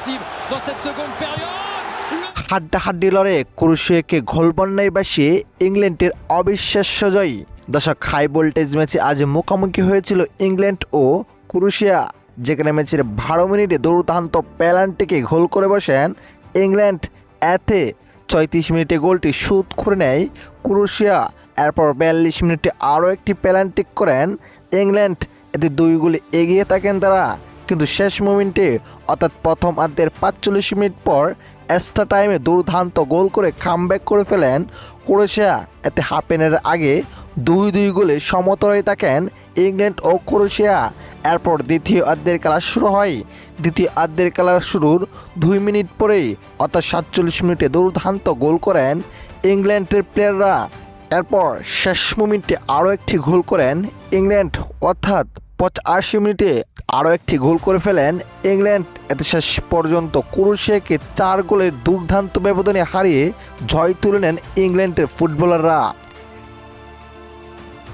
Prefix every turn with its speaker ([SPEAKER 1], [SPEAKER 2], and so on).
[SPEAKER 1] irréversible dans cette seconde période.
[SPEAKER 2] হাড্ডাহাড্ডি লড়ে ক্রোয়েশিয়াকে গোলবন্যায় ভাসিয়ে ইংল্যান্ডের অবিশ্বাস্য জয়। দর্শক, হাই ভোল্টেজ ম্যাচে আজ মুখোমুখি হয়েছিল ইংল্যান্ড ও ক্রোয়েশিয়া, যেখানে ম্যাচের 12 মিনিটে দুর্দান্ত পেনাল্টিকে গোল করে বসেন ইংল্যান্ড। এতে 34 মিনিটে গোলটি শোধ করে নেয় ক্রোয়েশিয়া। এরপর 42 মিনিটে আরও একটি পেনাল্টি করেন ইংল্যান্ড। এতে 2 গোলে এগিয়ে থাকেন তারা, কিন্তু শেষ মোমেন্টে অর্থাৎ প্রথম অর্ধের 45 মিনিট পর এক্সট্রা টাইমে দুর্দান্ত গোল করে কামব্যাক করে ফেলেন ক্রোয়েশিয়া। এতে হাফ এনের আগে 2-2 গোলে সমতলে থাকেন ইংল্যান্ড ও ক্রোয়েশিয়া। এরপর দ্বিতীয় অর্ধের খেলা শুরু হয়। দ্বিতীয় অর্ধের খেলার শুরুর 2 মিনিট পরেই অর্থাৎ 47 মিনিটে দুর্দান্ত গোল করেন ইংল্যান্ডের প্লেয়াররা। এরপর শেষ মোমেন্টে আরও একটি গোল করেন ইংল্যান্ড, অর্থাৎ 85 মিনিটে আরও একটি গোল করে ফেলেন ইংল্যান্ড। এতে শেষ পর্যন্ত ক্রোয়েশিয়াকে 4 গোলের দুর্দান্ত ব্যবধানে হারিয়ে জয় তুলে নেন ইংল্যান্ডের ফুটবলাররা।